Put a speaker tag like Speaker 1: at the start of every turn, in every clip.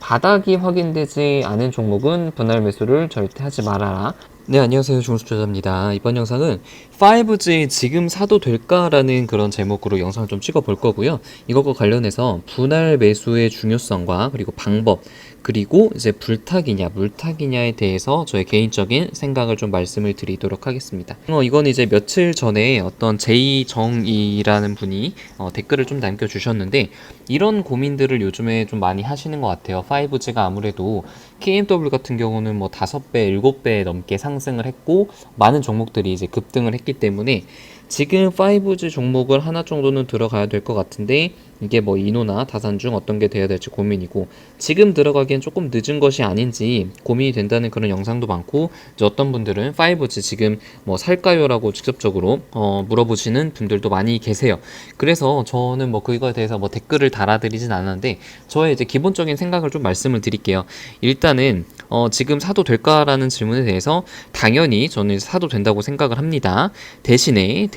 Speaker 1: 바닥이 확인되지 않은 종목은 분할 매수를 절대 하지 말아라. 네, 안녕하세요. 중수투자자입니다. 이번 영상은 5G 지금 사도 될까라는 그런 제목으로 영상을 좀 찍어 볼 거고요. 이것과 관련해서 분할 매수의 중요성과 그리고 방법, 그리고 이제 불탁이냐 물탁이냐에 대해서 저의 개인적인 생각을 좀 말씀을 드리도록 하겠습니다. 이건 이제 며칠 전에 어떤 제이정이라는 분이 댓글을 좀 남겨주셨는데, 이런 고민들을 요즘에 좀 많이 하시는 것 같아요. 5G가 아무래도 KMW 같은 경우는 뭐 5배, 7배 넘게 상승을 했고, 많은 종목들이 이제 급등을 했기 때문에 지금 5G 종목을 하나 정도는 들어가야 될 것 같은데, 이게 뭐 이노나 다산 중 어떤 게 돼야 될지 고민이고, 지금 들어가기엔 조금 늦은 것이 아닌지 고민이 된다는 그런 영상도 많고, 이제 어떤 분들은 5G 지금 뭐 살까요? 라고 직접적으로 물어보시는 분들도 많이 계세요. 그래서 저는 뭐 그거에 대해서 뭐 댓글을 달아드리진 않았는데, 저의 이제 기본적인 생각을 좀 말씀을 드릴게요. 일단은 지금 사도 될까라는 질문에 대해서 당연히 저는 사도 된다고 생각을 합니다. 대신에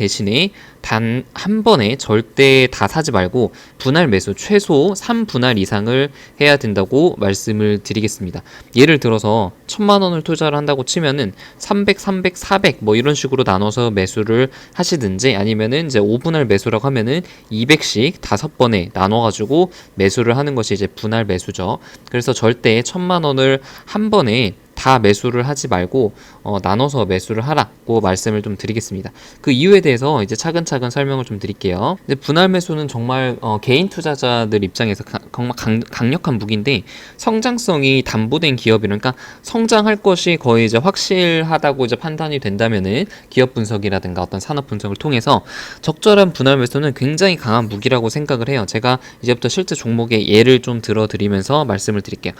Speaker 1: 단 한 번에 절대 다 사지 말고 분할 매수 최소 3분할 이상을 해야 된다고 말씀을 드리겠습니다. 예를 들어서 1000만 원을 투자를 한다고 치면은 300, 300, 400 뭐 이런 식으로 나눠서 매수를 하시든지, 아니면은 이제 5분할 매수라고 하면은 200씩 5번에 나눠 가지고 매수를 하는 것이 이제 분할 매수죠. 그래서 절대 1000만 원을 한 번에 다 매수를 하지 말고 나눠서 매수를 하라고 말씀을 좀 드리겠습니다. 그 이유에 대해서 이제 차근차근 설명을 좀 드릴게요. 근데 분할 매수는 정말 개인 투자자들 입장에서 정말 강력한 무기인데, 성장성이 담보된 기업이니까 성장할 것이 거의 이제 확실하다고 이제 판단이 된다면은 기업 분석이라든가 어떤 산업 분석을 통해서 적절한 분할 매수는 굉장히 강한 무기라고 생각을 해요. 제가 이제부터 실제 종목의 예를 좀 들어드리면서 말씀을 드릴게요.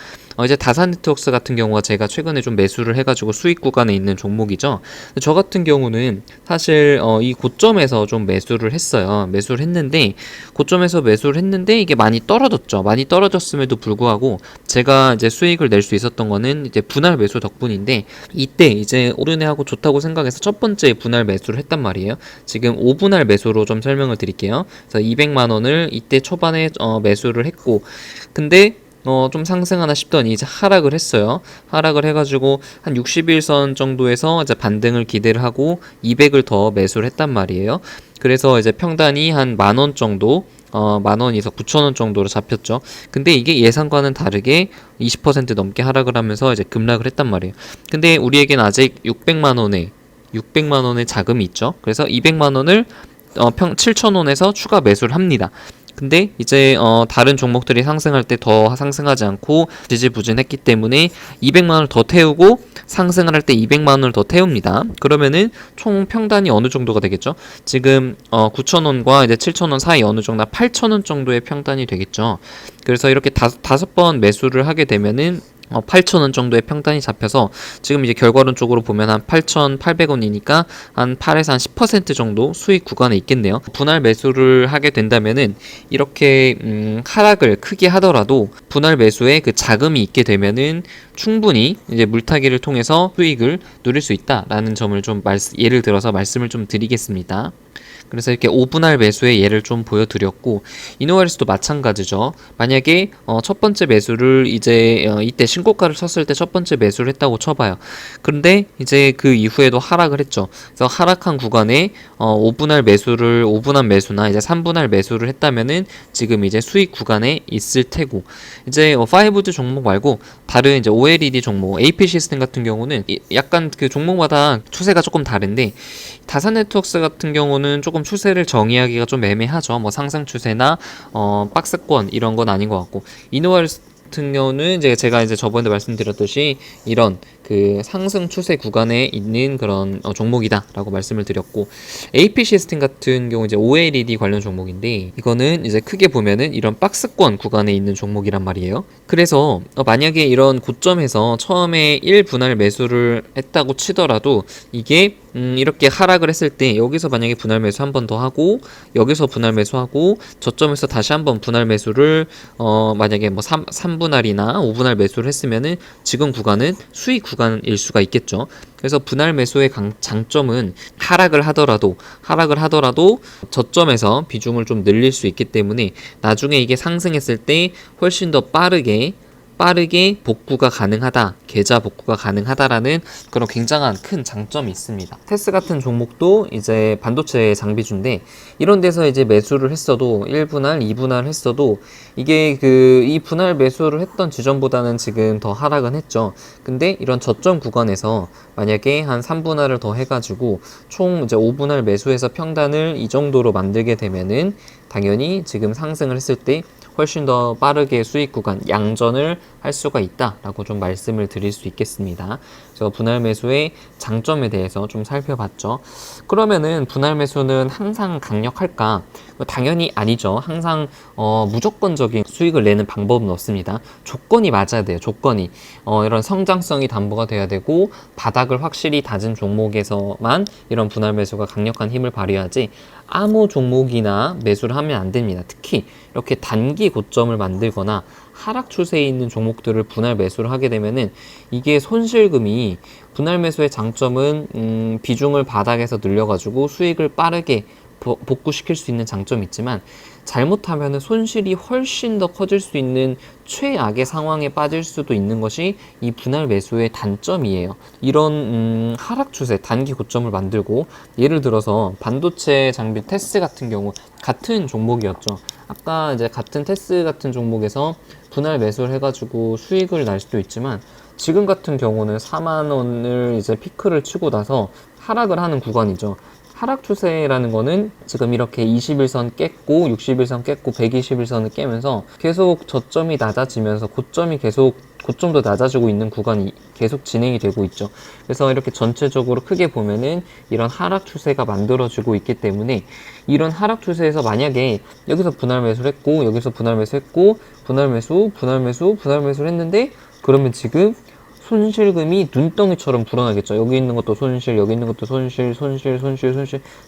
Speaker 1: 이제 다산 네트워크스 같은 경우가 제가 최근에 좀 매수를 해가지고 수익 구간에 있는 종목이죠. 저 같은 경우는 사실 이 고점에서 좀 매수를 했어요. 매수를 했는데, 고점에서 매수를 했는데 이게 많이 떨어졌죠. 많이 떨어졌음에도 불구하고 제가 이제 수익을 낼 수 있었던 거는 이제 분할 매수 덕분인데, 이때 이제 오르내하고 좋다고 생각해서 첫 번째 분할 매수를 했단 말이에요. 지금 5분할 매수로 좀 설명을 드릴게요. 그래서 200만 원을 이때 초반에 매수를 했고, 근데 좀 상승하나 싶더니 이제 하락을 했어요. 하락을 해가지고 한 60일선 정도에서 이제 반등을 기대를 하고 200을 더 매수를 했단 말이에요. 그래서 이제 평단이 한 10,000원 정도, 10,000원에서 9,000원 정도로 잡혔죠. 근데 이게 예상과는 다르게 20% 넘게 하락을 하면서 이제 급락을 했단 말이에요. 근데 우리에겐 아직 600만 원의 자금이 있죠. 그래서 200만 원을 7,000원에서 추가 매수를 합니다. 근데 이제 다른 종목들이 상승할 때 더 상승하지 않고 지지부진했기 때문에 200만 원을 더 태우고 상승을 할 때 200만 원을 더 태웁니다. 그러면은 총 평단이 어느 정도가 되겠죠? 지금 9,000원과 이제 7,000원 사이 어느 정도 8,000원 정도의 평단이 되겠죠. 그래서 이렇게 다섯 번 매수를 하게 되면은 8,000원 정도의 평단이 잡혀서 지금 이제 결과론적으로 보면 한 8,800원이니까 한 8에서 한 10% 정도 수익 구간에 있겠네요. 분할 매수를 하게 된다면은 이렇게 하락을 크게 하더라도 분할 매수에 그 자금이 있게 되면은 충분히 이제 물타기를 통해서 수익을 누릴 수 있다라는 점을 좀 예를 들어서 말씀을 좀 드리겠습니다. 그래서 이렇게 5분할 매수의 예를 좀 보여드렸고, 이노와리스도 마찬가지죠. 만약에 첫 번째 매수를 이제 이때 신고가를 쳤을 때 첫 번째 매수를 했다고 쳐봐요. 그런데 이제 그 이후에도 하락을 했죠. 그래서 하락한 구간에 5분할 매수나 이제 3분할 매수를 했다면은 지금 이제 수익 구간에 있을 테고, 이제 5G 종목 말고 다른 이제 OLED 종목, AP 시스템 같은 경우는 약간 그 종목마다 추세가 조금 다른데, 다산 네트워크스 같은 경우는 조금 추세를 정의하기가 좀 애매하죠. 뭐 상승 추세나 박스권 이런 건 아닌 것 같고, 이노와리스 같은 경우는 이제 제가 이제 저번에 말씀드렸듯이 이런 그 상승 추세 구간에 있는 그런 종목이다라고 말씀을 드렸고, AP 시스템 같은 경우 이제 OLED 관련 종목인데, 이거는 이제 크게 보면은 이런 박스권 구간에 있는 종목이란 말이에요. 그래서 만약에 이런 고점에서 처음에 1분할 매수를 했다고 치더라도 이게 이렇게 하락을 했을 때 여기서 만약에 분할 매수 한 번 더 하고, 여기서 분할 매수하고, 저점에서 다시 한번 분할 매수를 만약에 뭐 3분할이나 5분할 매수를 했으면은 지금 구간은 수익 구간일 수가 있겠죠. 그래서 분할 매수의 장점은 하락을 하더라도 저점에서 비중을 좀 늘릴 수 있기 때문에 나중에 이게 상승했을 때 훨씬 더 빠르게 빠르게 복구가 가능하다, 계좌 복구가 가능하다라는 그런 굉장한 큰 장점이 있습니다. 테스 같은 종목도 이제 반도체 장비주인데 이런 데서 이제 매수를 했어도 1분할, 2분할 했어도 이게 이 분할 매수를 했던 지점보다는 지금 더 하락은 했죠. 근데 이런 저점 구간에서 만약에 한 3분할을 더 해가지고 총 이제 5분할 매수해서 평단을 이 정도로 만들게 되면은 당연히 지금 상승을 했을 때 훨씬 더 빠르게 수익 구간 양전을 할 수가 있다라고 좀 말씀을 드릴 수 있겠습니다. 그래서 분할 매수의 장점에 대해서 좀 살펴봤죠. 그러면은 분할 매수는 항상 강력할까? 당연히 아니죠. 항상 무조건적인 수익을 내는 방법은 없습니다. 조건이 맞아야 돼요. 조건이 이런 성장성이 담보가 돼야 되고 바닥을 확실히 다진 종목에서만 이런 분할 매수가 강력한 힘을 발휘하지 아무 종목이나 매수를 하면 안 됩니다. 특히 이렇게 단기 고점을 만들거나 하락 추세에 있는 종목들을 분할 매수를 하게 되면은 이게 손실금이 분할 매수의 장점은 비중을 바닥에서 늘려가지고 수익을 빠르게 복구시킬 수 있는 장점이 있지만 잘못하면 손실이 훨씬 더 커질 수 있는 최악의 상황에 빠질 수도 있는 것이 이 분할 매수의 단점이에요. 이런 하락 추세, 단기 고점을 만들고 예를 들어서 반도체 장비 테스 같은 경우 같은 종목이었죠. 아까 이제 같은 테스 같은 종목에서 분할 매수를 해가지고 수익을 날 수도 있지만 지금 같은 경우는 4만 원을 이제 피크를 치고 나서 하락을 하는 구간이죠. 하락 추세라는 거는 지금 이렇게 21선 깼고 61선 깼고 121선을 깨면서 계속 저점이 낮아지면서 고점도 낮아지고 있는 구간이 계속 진행이 되고 있죠. 그래서 이렇게 전체적으로 크게 보면은 이런 하락 추세가 만들어지고 있기 때문에 이런 하락 추세에서 만약에 여기서 분할 매수를 했고 여기서 분할 매수했고 분할 매수를 했는데 그러면 지금 손실금이 눈덩이처럼 불어나겠죠. 여기 있는 것도 손실, 여기 있는 것도 손실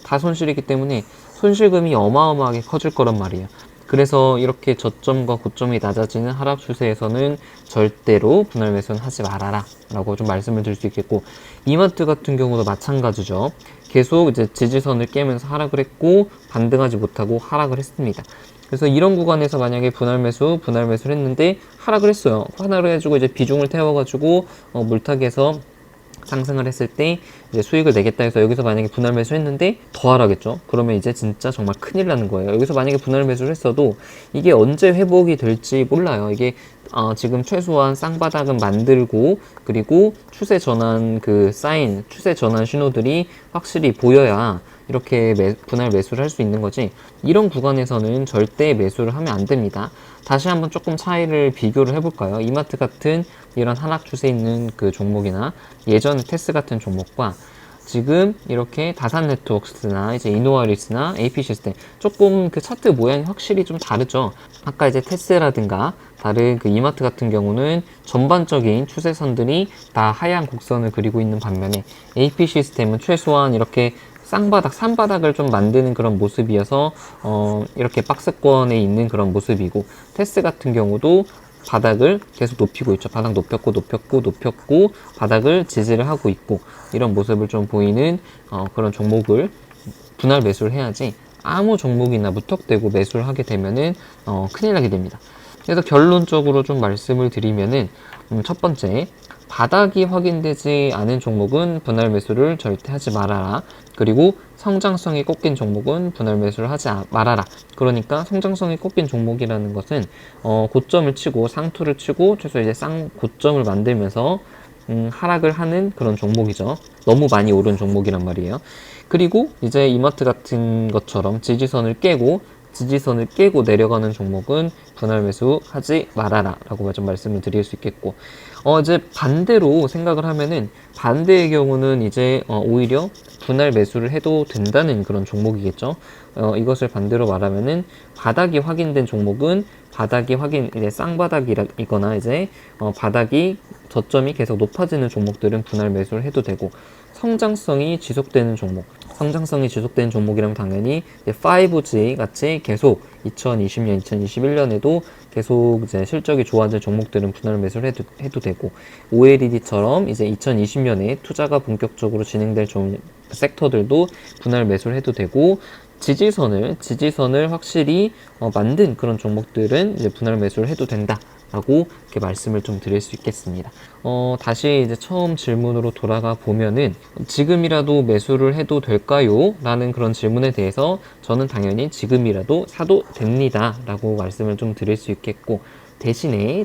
Speaker 1: 다 손실이기 때문에 손실금이 어마어마하게 커질 거란 말이에요. 그래서 이렇게 저점과 고점이 낮아지는 하락 추세에서는 절대로 분할 매수는 하지 말아라 라고 좀 말씀을 드릴 수 있겠고, 이마트 같은 경우도 마찬가지죠. 계속 이제 지지선을 깨면서 하락을 했고 반등하지 못하고 하락을 했습니다. 그래서 이런 구간에서 만약에 분할 매수를 했는데 하락을 했어요. 하락을 해주고 이제 비중을 태워가지고 물타기해서 상승을 했을 때 이제 수익을 내겠다 해서 여기서 만약에 분할 매수를 했는데 더 하락했죠. 그러면 이제 진짜 정말 큰일 나는 거예요. 여기서 만약에 분할 매수를 했어도 이게 언제 회복이 될지 몰라요. 이게 지금 최소한 쌍바닥은 만들고 그리고 추세 전환 추세 전환 신호들이 확실히 보여야 이렇게 분할 매수를 할 수 있는 거지, 이런 구간에서는 절대 매수를 하면 안 됩니다. 다시 한번 조금 차이를 비교를 해볼까요? 이마트 같은 이런 하락 추세 있는 그 종목이나 예전에 테스 같은 종목과 지금 이렇게 다산 네트워크스나 이제 이노아리스나 AP 시스템 조금 그 차트 모양이 확실히 좀 다르죠. 아까 이제 테스라든가 다른 그 이마트 같은 경우는 전반적인 추세선들이 다 하향 곡선을 그리고 있는 반면에 AP 시스템은 최소한 이렇게 쌍바닥, 산바닥을 좀 만드는 그런 모습이어서 이렇게 박스권에 있는 그런 모습이고, 테스 같은 경우도 바닥을 계속 높이고 있죠. 바닥 높였고 바닥을 지지를 하고 있고, 이런 모습을 좀 보이는 그런 종목을 분할 매수를 해야지 아무 종목이나 무턱대고 매수를 하게 되면은 큰일 나게 됩니다. 그래서 결론적으로 좀 말씀을 드리면은 첫 번째, 바닥이 확인되지 않은 종목은 분할 매수를 절대 하지 말아라. 그리고 성장성이 꺾인 종목은 분할 매수를 하지 말아라. 그러니까 성장성이 꺾인 종목이라는 것은 고점을 치고 상투를 치고 최소 이제 고점을 만들면서 하락을 하는 그런 종목이죠. 너무 많이 오른 종목이란 말이에요. 그리고 이제 이마트 같은 것처럼 지지선을 깨고 내려가는 종목은 분할 매수 하지 말아라 라고 좀 말씀을 드릴 수 있겠고, 이제 반대로 생각을 하면은 반대의 경우는 이제 오히려 분할 매수를 해도 된다는 그런 종목이겠죠. 이것을 반대로 말하면은 바닥이 확인된 종목은 이제 쌍바닥이거나 이제 바닥이 저점이 계속 높아지는 종목들은 분할 매수를 해도 되고, 성장성이 지속되는 종목이라면 당연히 이제 5G 같이 계속 2020년, 2021년에도 계속 이제 실적이 좋아질 종목들은 분할 매수를 해도 되고, OLED처럼 이제 2020년에 투자가 본격적으로 진행될 섹터들도 분할 매수를 해도 되고, 지지선을 확실히 만든 그런 종목들은 이제 분할 매수를 해도 된다 라고 이렇게 말씀을 좀 드릴 수 있겠습니다. 다시 이제 처음 질문으로 돌아가 보면은 지금이라도 매수를 해도 될까요? 라는 그런 질문에 대해서 저는 당연히 지금이라도 사도 됩니다 라고 말씀을 좀 드릴 수 있겠고, 대신에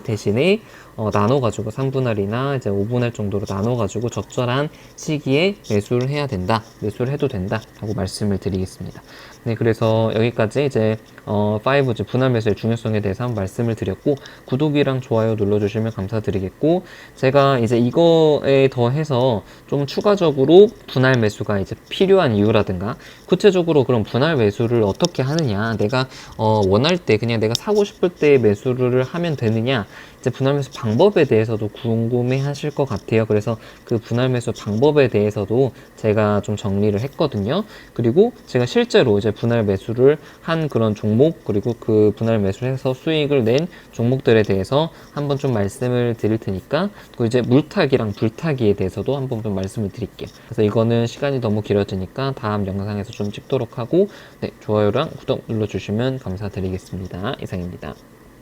Speaker 1: 나눠가지고 3분할이나 이제 5분할 정도로 나눠가지고 적절한 시기에 매수를 해야 된다, 매수를 해도 된다 라고 말씀을 드리겠습니다. 네, 그래서 여기까지 이제 5G 분할 매수의 중요성에 대해서 한번 말씀을 드렸고, 구독이랑 좋아요 눌러주시면 감사드리겠고, 제가 이제 이거에 더해서 좀 추가적으로 분할 매수가 이제 필요한 이유라든가, 구체적으로 그럼 분할 매수를 어떻게 하느냐, 내가 원할 때 그냥 내가 사고 싶을 때 매수를 하면 되느냐, 이제 분할 매수 방법에 대해서도 궁금해 하실 것 같아요. 그래서 그 분할 매수 방법에 대해서도 제가 좀 정리를 했거든요. 그리고 제가 실제로 이제 분할 매수를 한 그런 종목, 그리고 그 분할 매수를 해서 수익을 낸 종목들에 대해서 한번 좀 말씀을 드릴 테니까, 그 이제 물타기랑 불타기에 대해서도 한번 좀 말씀을 드릴게요. 그래서 이거는 시간이 너무 길어지니까 다음 영상에서 좀 찍도록 하고, 네, 좋아요랑 구독 눌러주시면 감사드리겠습니다. 이상입니다.